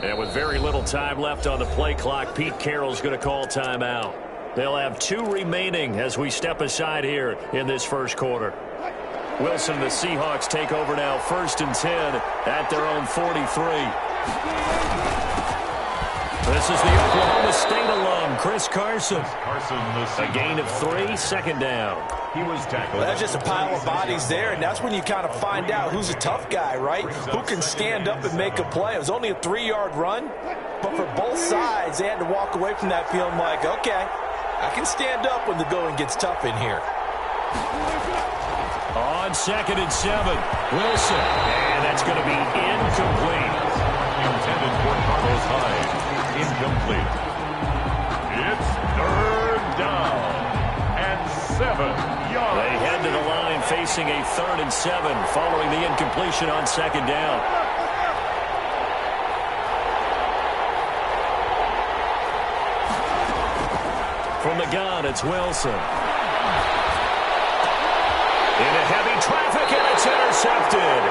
And with very little time left on the play clock, Pete Carroll's going to call timeout. They'll have 2 remaining as we step aside here in this first quarter. Wilson and the Seahawks take over now, 1st and 10 at their own 43. This is the Oklahoma State alum, Chris Carson. A gain of 3, 2nd down. He was tackled. Well, that's just a pile of bodies there, and that's when you kind of find out who's a tough guy, right? Who can stand up and make a play. It was only a 3-yard run, but for both sides, they had to walk away from that feeling like, okay, I can stand up when the going gets tough in here. On 2nd and 7, Wilson. And that's going to be incomplete. Intended for Carlos Hyde. Incomplete. It's 3rd down and 7 yards. They head to the line facing a 3rd and 7 following the incompletion on 2nd down. From the gun, it's Wilson. Into heavy traffic, and it's intercepted.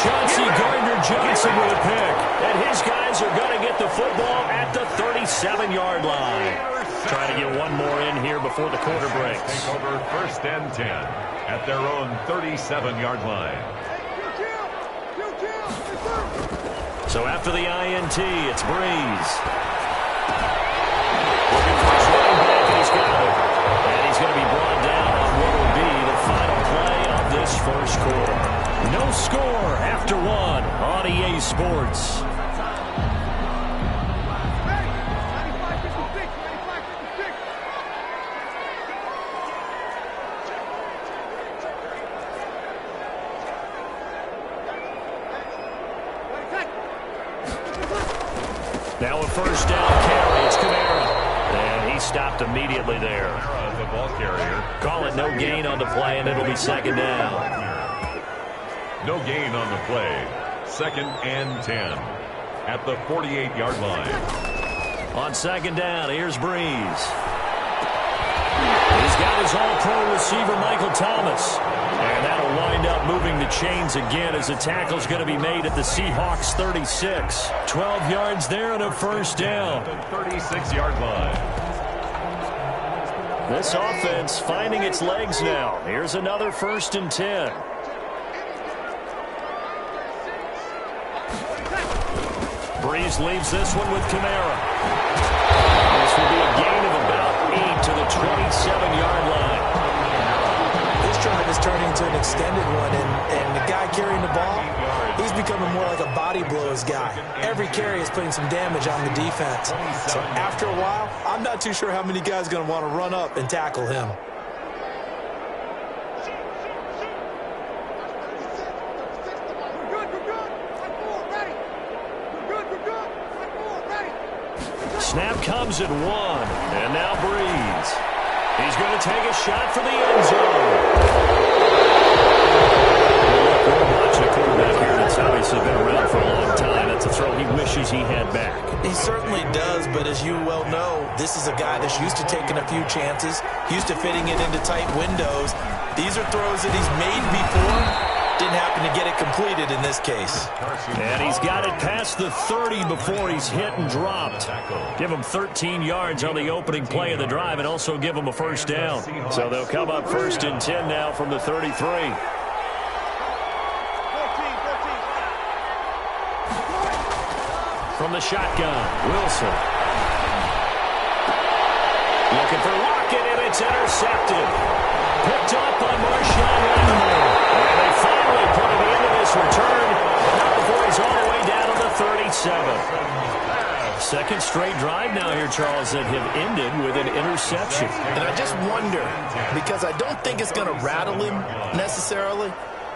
Chauncey Gardner-Johnson with a pick. And his guys are going to get the football at the 37-yard line. Trying to get one more in here before the quarter breaks. Take over 1st and 10 at their own 37-yard line. So after the INT, it's Breeze. Looking for his running back, and he's got it. And he's going to be brought down on what will be the final play of this first quarter. No score after 1 on EA Sports. Now a 1st down carry. It's Kamara. And he stopped immediately there. The ball carrier. Call it no gain on the play, and it'll be 2nd down. No gain on the play. 2nd and 10 at the 48-yard line. On 2nd down, here's Breeze. He's got his all-pro receiver, Michael Thomas. And that'll wind up moving the chains again as the tackle's going to be made at the Seahawks 36. 12 yards there and a 1st down. The 36-yard line. This offense finding its legs now. Here's another 1st and 10. Breeze leaves this one with Kamara. This will be a gain of about 8 to the 27-yard line. This drive is turning into an extended one, and the guy carrying the ball, he's becoming more like a body blows guy. Every carry is putting some damage on the defense. So after a while, I'm not too sure how many guys are going to want to run up and tackle him. Snap comes at 1, and now Breeze. He's going to take a shot for the end zone. We're watching a quarterback here that's obviously been around for a long time. That's a throw he wishes he had back. He certainly does, but as you well know, this is a guy that's used to taking a few chances, used to fitting it into tight windows. These are throws that he's made before. Didn't happen to get it completed in this case. And he's got it past the 30 before he's hit and dropped. Give him 13 yards on the opening play of the drive and also give him a 1st down. So they'll come up 1st and 10 now from the 33. From the shotgun, Wilson. Looking for Lockett, and it's intercepted. Picked up by Marshawn Lattimore. And they finally put him into this return. Not before he's all the way down to the 37. Second straight drive now here, Charles, that have ended with an interception. And I just wonder, because I don't think it's going to rattle him necessarily,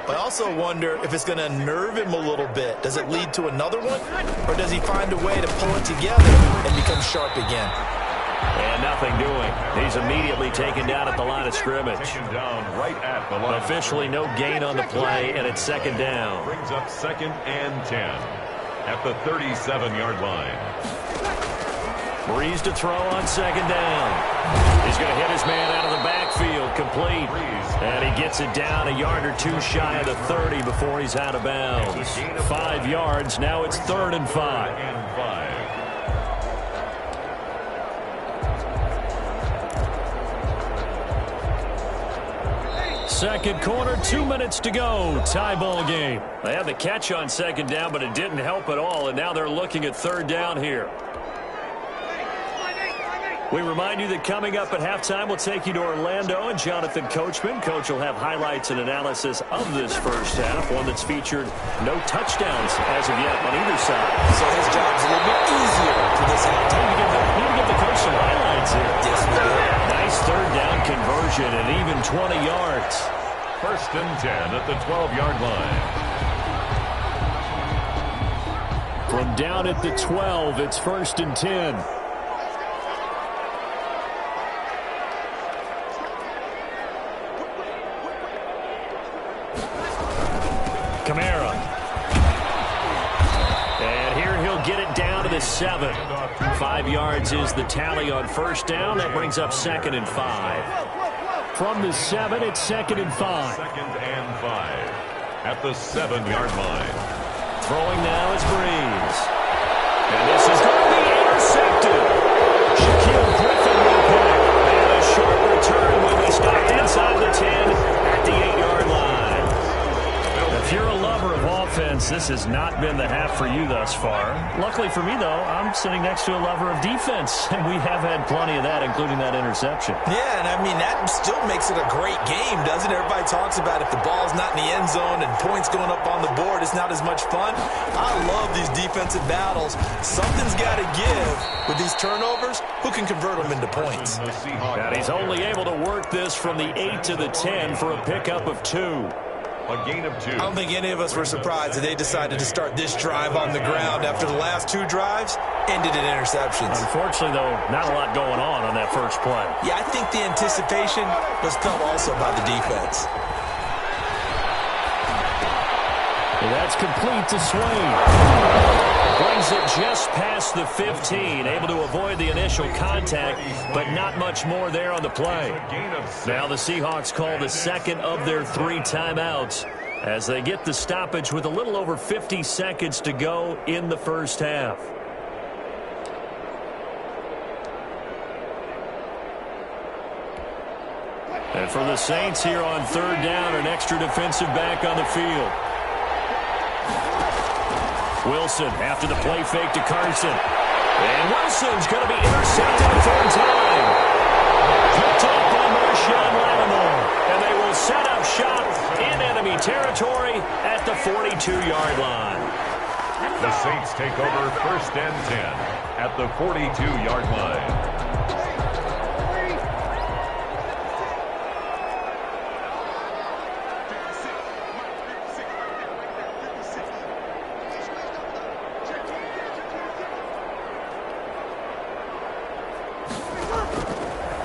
but I also wonder if it's going to nerve him a little bit. Does it lead to another one? Or does he find a way to pull it together and become sharp again? And nothing doing. He's immediately taken down at the line of scrimmage. Officially no gain on the play, and it's 2nd down. Brings up 2nd and 10 at the 37-yard line. Breeze to throw on 2nd down. He's going to hit his man out of the backfield, complete complete. And he gets it down a yard or two shy of the 30 before he's out of bounds. 5 yards. Now it's 3rd and 5. Second quarter, 2 minutes to go. Tie ball game. They had the catch on second down, but it didn't help at all, and now they're looking at 3rd down here. We remind you that coming up at halftime, we'll take you to Orlando and Jonathan Coachman. Coach will have highlights and analysis of this first half, one that's featured no touchdowns as of yet on either side. So his job's a little bit easier for this halftime. We need to give the coach some highlights here. Yes, we do. Nice 3rd down conversion and even 20 yards. 1st and 10 at the 12-yard line. From down at the 12, it's 1st and 10. Kamara. And here he'll get it down to the 7. 5 yards is the tally on 1st down. That brings up 2nd and 5. From the 7, it's 2nd and 5. 2nd and 5 at the 7-yard line. Throwing now is Breeze. And this is going to be intercepted. Shaquille Griffin will pick. And a short return will be stopped inside the 10 at the 8-yard line. If you're a lover of offense, this has not been the half for you thus far. Luckily for me, though, I'm sitting next to a lover of defense, and we have had plenty of that, including that interception. Yeah, and I mean, that still makes it a great game, doesn't it? Everybody talks about if the ball's not in the end zone and points going up on the board, it's not as much fun. I love these defensive battles. Something's got to give with these turnovers. Who can convert them into points? And he's only able to work this from the 8 to the 10 for a pickup of 2. A gain of 2. I don't think any of us were surprised that they decided to start this drive on the ground after the last 2 drives ended in interceptions. Unfortunately, though, not a lot going on that first play. Yeah, I think the anticipation was felt also by the defense. And that's complete to Swain. Brings it just past the 15, able to avoid the initial contact, but not much more there on the play. Now the Seahawks call the 2nd of their 3 timeouts as they get the stoppage with a little over 50 seconds to go in the first half. And for the Saints here on 3rd down, an extra defensive back on the field. Wilson after the play fake to Carson. And Wilson's going to be intercepted a 3rd time. Picked up by Marshawn Lattimore. And they will set up shop in enemy territory at the 42-yard line. The Saints take over 1st and 10 at the 42-yard line.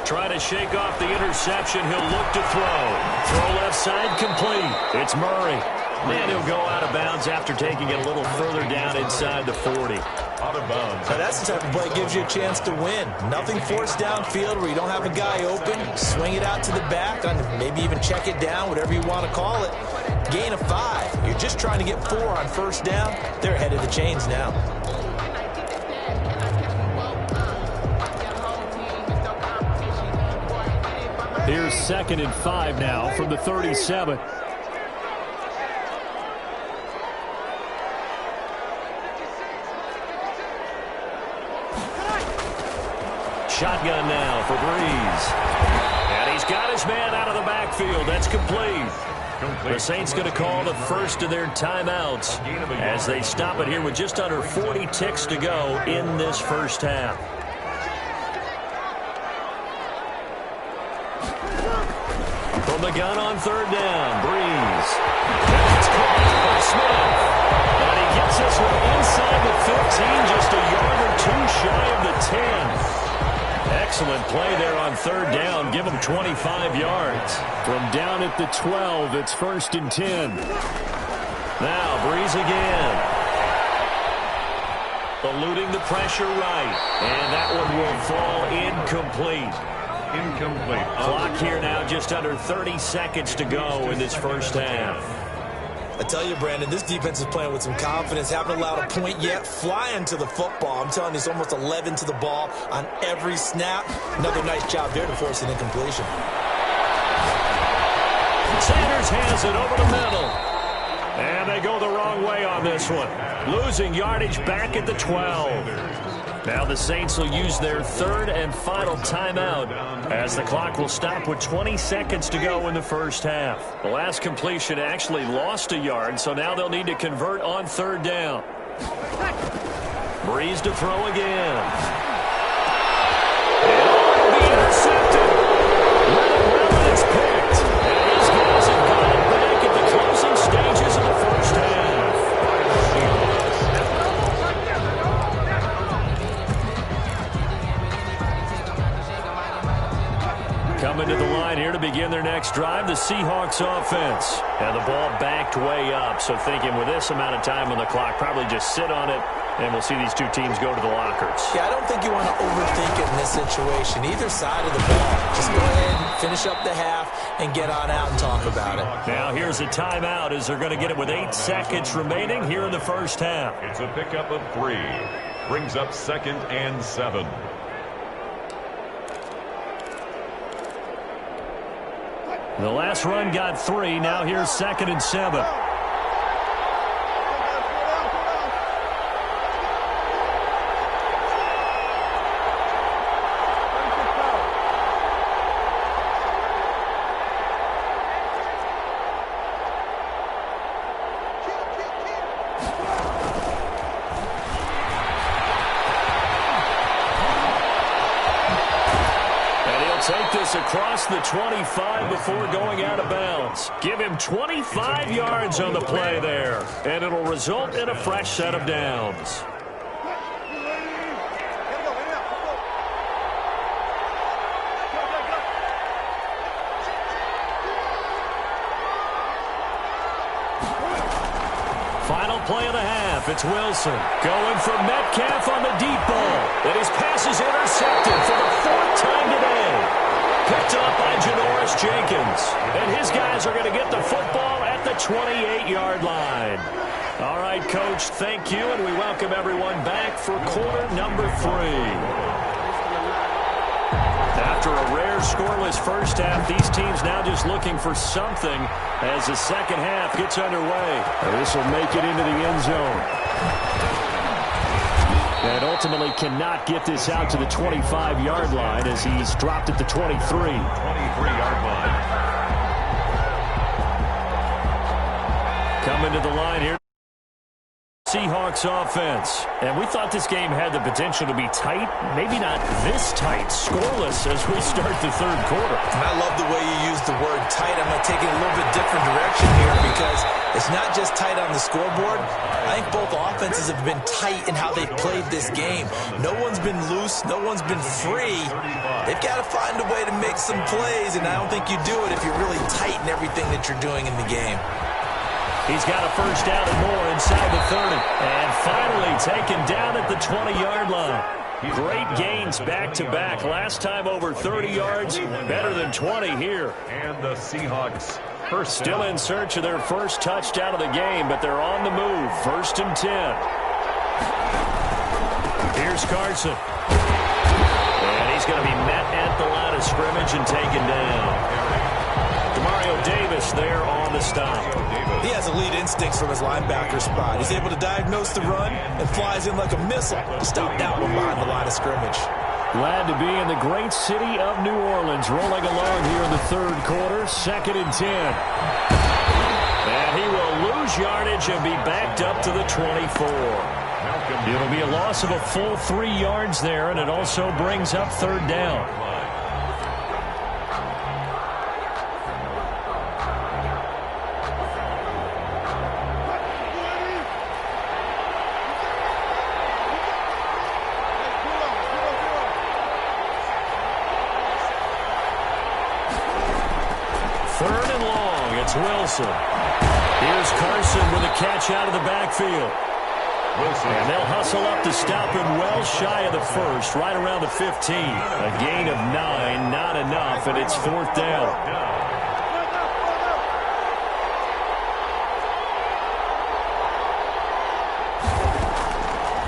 Trying to shake off the interception. He'll look to throw. Throw left side complete. It's Murray. And he'll go out of bounds after taking it a little further down inside the 40. Out of bounds. Now that's the type of play that gives you a chance to win. Nothing forced downfield where you don't have a guy open. Swing it out to the back, maybe even check it down, whatever you want to call it. Gain of 5. You're just trying to get 4 on 1st down. They're ahead of the chains now. Here's 2nd and 5 now from the 37. Shotgun now for Breeze. And he's got his man out of the backfield. That's complete. The Saints going to call the first of their timeouts as they stop it here with just under 40 ticks to go in this first half. From the gun on 3rd down, Breeze. And it's caught by Smith. And he gets this one inside the 15, just a yard or 2 shy of the 10. Excellent play there on 3rd down. Give him 25 yards. From down at the 12, it's 1st and 10. Now Breeze again. Eluding the pressure right. And that one will fall incomplete. incomplete. Clock here now, just under 30 seconds to go in this first half. I tell you, Brandon, this defense is playing with some confidence. Haven't allowed a point yet. Flying to the football. I'm telling you, it's almost 11 to the ball on every snap. Another nice job there to force an incompletion. Sanders has it over the middle. And they go the wrong way on this one. Losing yardage back at the 12. Now the Saints will use their third and final timeout as the clock will stop with 20 seconds to go in the first half. The last completion actually lost a yard, so now they'll need to convert on third down. Breeze to throw again. It'll be intercepted. Well, it's picked. And these guys have got it back at the closing stages of the first half. Coming to the line here to begin their next drive, the Seahawks offense. And the ball backed way up, so thinking with this amount of time on the clock, probably just sit on it, and we'll see these two teams go to the lockers. Yeah, I don't think you want to overthink it in this situation. Either side of the ball. Just go ahead, finish up the half, and get on out and talk about it. Now here's a timeout as they're going to get it with 8 seconds remaining here in the first half. It's a pickup of 3. Brings up 2nd and 7. The last run got 3. Now here's 2nd and 7. Take this across the 25 before going out of bounds. Give him 25 yards on the play there, and it'll result in a fresh set of downs. Final play of the half. It's Wilson going for Metcalf on the deep ball. And his pass is intercepted for the 4th time today. Picked up by Janoris Jenkins. And his guys are going to get the football at the 28-yard line. All right, Coach, thank you, and we welcome everyone back for quarter number 3. After a rare scoreless first half, these teams now just looking for something as the second half gets underway. This will make it into the end zone. And ultimately cannot get this out to the 25-yard line as he's dropped at the 23. 23-yard line. Coming to the line here. Seahawks offense. And we thought this game had the potential to be tight. Maybe not this tight. Scoreless as we start the third quarter. And I love the way you use the word tight. I'm going to take it a little bit different direction here because it's not just tight on the scoreboard. I think both offenses have been tight in how they've played this game. No one's been loose. No one's been free. They've got to find a way to make some plays, and I don't think you do it if you're really tight in everything that you're doing in the game. He's got a first down and more inside the 30. And finally taken down at the 20-yard line. Great gains back-to-back. Last time over 30 yards, better than 20 here. And the Seahawks first still in search of their first touchdown of the game, but they're on the move. 1st and 10. Here's Carson. And he's going to be met at the line of scrimmage and taken down. Demario Davis there on the stop. He has elite instincts from his linebacker spot. He's able to diagnose the run and flies in like a missile to stop that one behind the line of scrimmage. Glad to be in the great city of New Orleans, rolling along here in the third quarter. 2nd and 10. And he will lose yardage and be backed up to the 24. It'll be a loss of a full 3 yards there, and it also brings up third down. Third and long, it's Wilson. Here's Carson with a catch out of the backfield. And they'll hustle up to stop him well shy of the first, right around the 15. A gain of 9, not enough, and it's 4th down.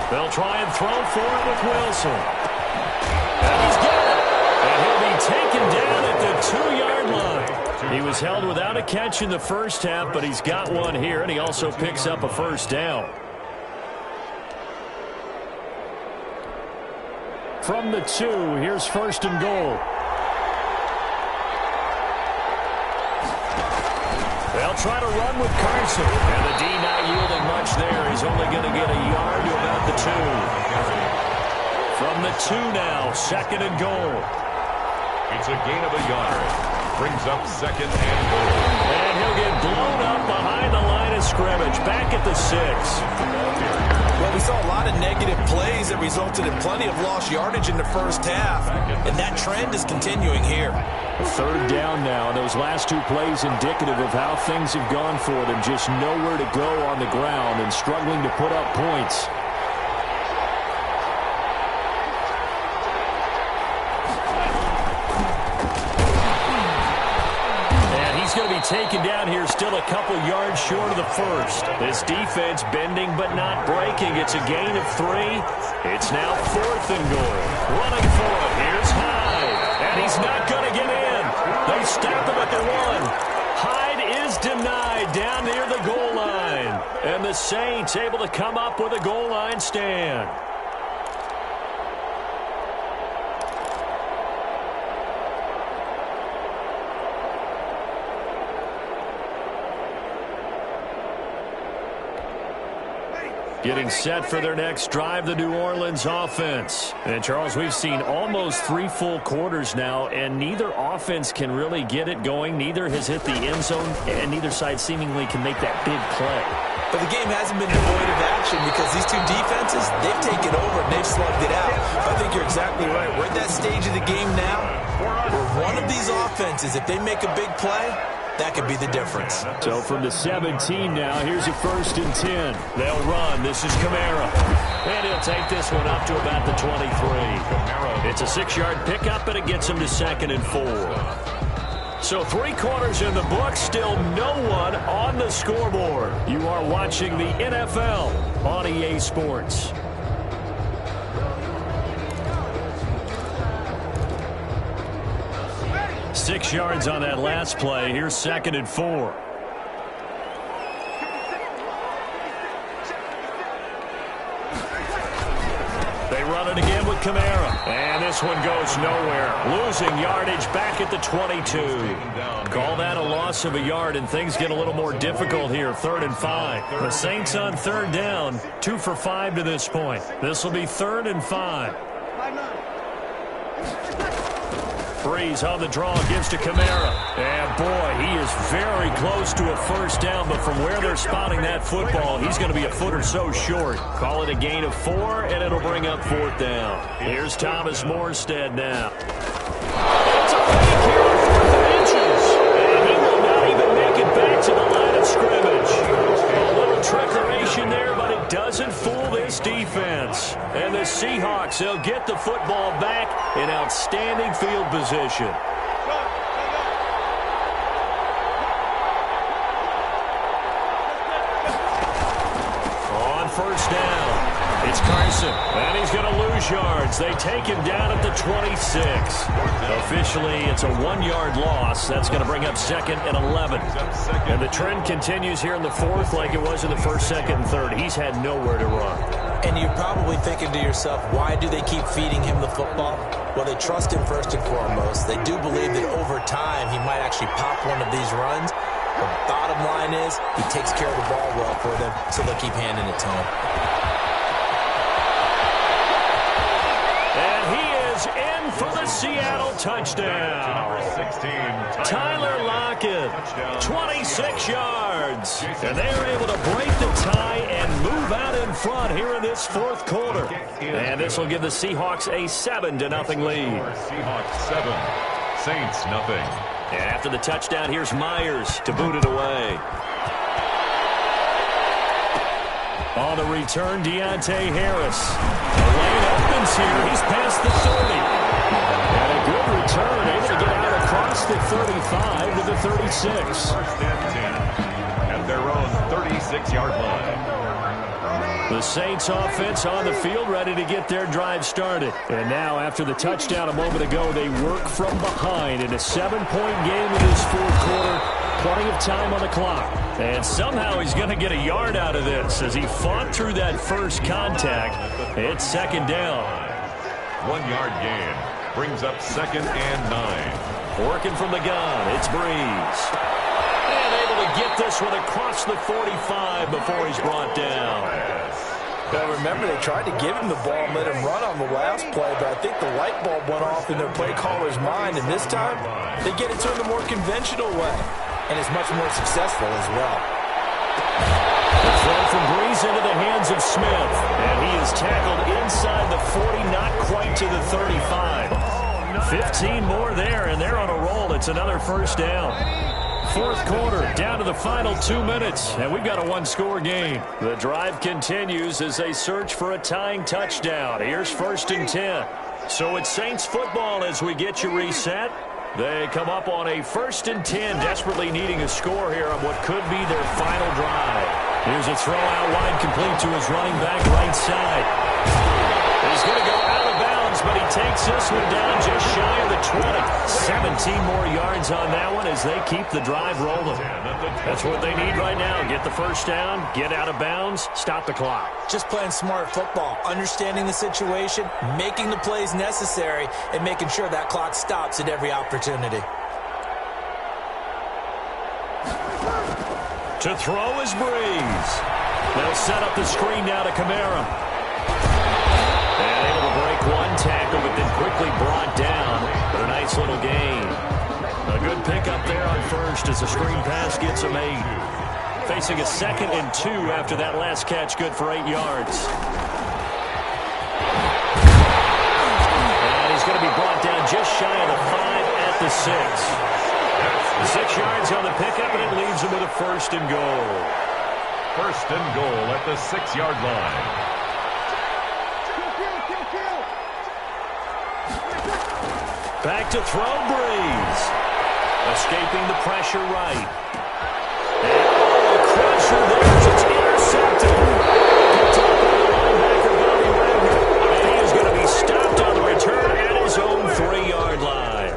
They'll try and throw for it with Wilson. And he's got it. And he'll be taken down at the 2-yard line. He was held without a catch in the first half, but he's got one here, and he also picks up a 1st down. From the 2, here's 1st and goal. They'll try to run with Carson. And the D not yielding much there. He's only going to get a yard to about the 2. From the 2 now, 2nd and goal. It's a gain of a yard. Brings up 2nd and goal. And he'll get blown up behind the line of scrimmage. Back at the 6. Well, we saw a lot of negative plays that resulted in plenty of lost yardage in the first half, and that trend is continuing here. 3rd down now. Those last 2 plays indicative of how things have gone for them. Just nowhere to go on the ground and struggling to put up points. Going to be taken down here, still a couple yards short of the first. This defense bending but not breaking. It's a gain of 3. It's now 4th and goal. Running for it. Here's Hyde. And he's not going to get in. They stop him at the 1. Hyde is denied down near the goal line. And the Saints able to come up with a goal line stand. Getting set for their next drive, the New Orleans offense. And, Charles, we've seen almost 3 full quarters now, and neither offense can really get it going. Neither has hit the end zone, and neither side seemingly can make that big play. But the game hasn't been devoid of action because these 2 defenses, they've taken over and they've slugged it out. I think you're exactly right. We're at that stage of the game now where one of these offenses, if they make a big play, that could be the difference. So from the 17 now, here's a 1st and 10. They'll run. This is Kamara. And he'll take this one up to about the 23. It's a 6-yard pickup, and it gets him to 2nd and 4. So 3 quarters in the book, still no one on the scoreboard. You are watching the NFL on EA Sports. 6 yards on that last play. Here's 2nd and 4. They run it again with Kamara. And this one goes nowhere. Losing yardage back at the 22. Call that a loss of a yard, and things get a little more difficult here. 3rd and 5. The Saints on 3rd down. 2 for 5 to this point. This will be 3rd and 5. Breeze on the draw, gives to Kamara. And, boy, he is very close to a 1st down, but from where they're spotting that football, he's going to be a foot or so short. Call it a gain of 4, and it'll bring up 4th down. Here's Thomas Morstead now. It's a fake here on 4th and inches. And he will not even make it back to the line of scrimmage. A little trickeration there, but it doesn't fool this defense. And the Seahawks, they'll get the football back in outstanding field position. On 1st down, it's Carson, and he's going to lose yards. They take him down at the 26. Officially, it's a 1-yard loss. That's going to bring up 2nd and 11. And the trend continues here in the 4th like it was in the 1st, 2nd, and 3rd. He's had nowhere to run. And you're probably thinking to yourself, why do they keep feeding him the football? Well, they trust him first and foremost. They do believe that over time he might actually pop one of these runs. The bottom line is he takes care of the ball well for them, so they'll keep handing it to him. And he is in for the Seattle touchdown. 16, Tyler Lockett, 26 yards. And they are able to break the tie and move out in front here in this 4th quarter. And this will give the Seahawks a 7-0 lead. Seahawks 7, Saints nothing. And after the touchdown, here's Myers to boot it away. On the return, Deontay Harris. The lane opens here. He's past the 30. And a good return, able to get out across the 35 to the 36. First and 10 at their own 36-yard line. The Saints offense on the field, ready to get their drive started. And now, after the touchdown a moment ago, they work from behind in a 7-point game in this fourth quarter. Plenty of time on the clock. And somehow he's going to get a yard out of this as he fought through that first contact. It's second down. 1-yard gain brings up second and 9. Working from the gun, it's Breeze. And able to get this one across the 45 before he's brought down. Well, remember, they tried to give him the ball and let him run on the last play, but I think the light bulb went off in their play caller's mind, and this time they get it to him the more conventional way, and it's much more successful as well. The throw from Breeze into the hands of Smith, and he is tackled inside the 40, not quite to the 35. 15 more there, and they're on a roll. It's another first down. Fourth quarter, down to the final 2 minutes, and we've got a one-score game. The drive continues as they search for a tying touchdown. Here's first and 10. So it's Saints football as we get you reset. They come up on a first and 10, desperately needing a score here on what could be their final drive. Here's a throw out wide, complete to his running back right side. He's going to go out of bounds, but he takes this one down just shy of the 20. 17 more yards on that one as they keep the drive rolling. That's what they need right now. Get the first down, get out of bounds, stop the clock. Just playing smart football, understanding the situation, making the plays necessary, and making sure that clock stops at every opportunity. To throw is Breeze. They'll set up the screen now to Kamara. And able to break one tackle, but then quickly brought down. But a nice little gain. A good pickup there on first as the screen pass gets him 8. Facing a second and 2 after that last catch, good for 8 yards. And he's going to be brought down just shy of the 5 at the 6. 6 yards on the pickup, and it leaves him with a first and goal. First and goal at the 6-yard line. Back to throw, Breeze. Escaping the pressure right. And a crusher there. It's intercepted. Picked up by the linebacker, Bobby Wagner. And he is going to be stopped on the return at his own 3-yard line.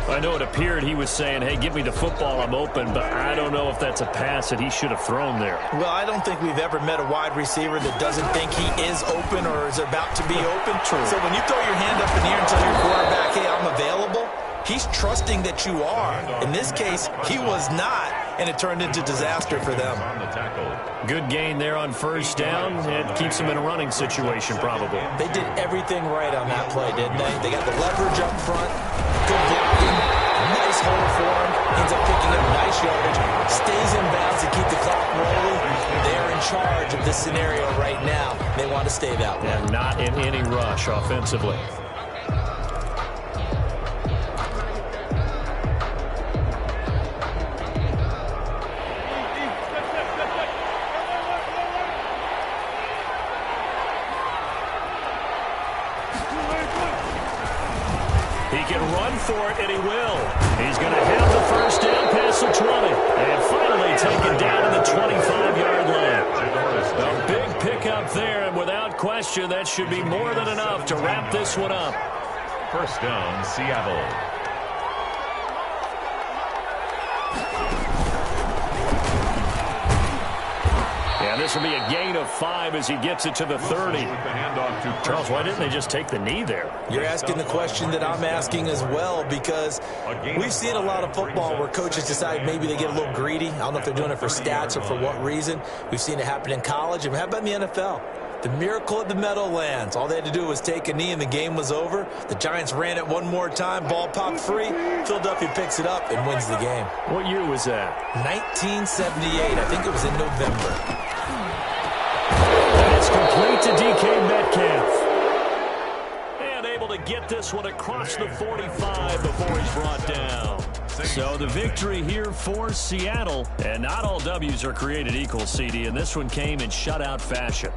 I know it appeared he was saying, hey, give me the football, I'm open, but I don't know if that's a pass that he should have thrown there. Well, I don't think we've ever met a wide receiver that doesn't think he is open or is about to be open. True. So when you throw your hand up in the air and tell your quarterback, hey, I'm available, he's trusting that you are. In this case, he was not, and it turned into disaster for them. Good gain there on first down. It keeps them in a running situation, probably. They did everything right on that play, didn't they? They got the leverage up front, good blocking, nice hole for him, ends up picking up nice yardage, stays in bounds to keep the clock rolling. They're in charge of this scenario right now. They want to stay that way. And not in any rush offensively. He can run for it, and he will. He's going to have the first down past the 20. And finally taken down to the 25-yard line. A big pickup there, and without question, that should be more than enough to wrap this one up. First down, Seattle. And this will be a gain of 5 as he gets it to the 30. Charles, why didn't they just take the knee there? You're asking the question that I'm asking as well, because we've seen a lot of football where coaches decide maybe they get a little greedy. I don't know if they're doing it for stats or for what reason. We've seen it happen in college. And how about in the NFL? The miracle of the Meadowlands. All they had to do was take a knee and the game was over. The Giants ran it one more time. Ball popped free. Philadelphia picks it up and wins the game. What year was that? 1978. I think it was in November. And it's complete to DK Metcalf. And able to get this one across the 45 before he's brought down. So the victory here for Seattle. And not all W's are created equal, CD, and this one came in shutout fashion.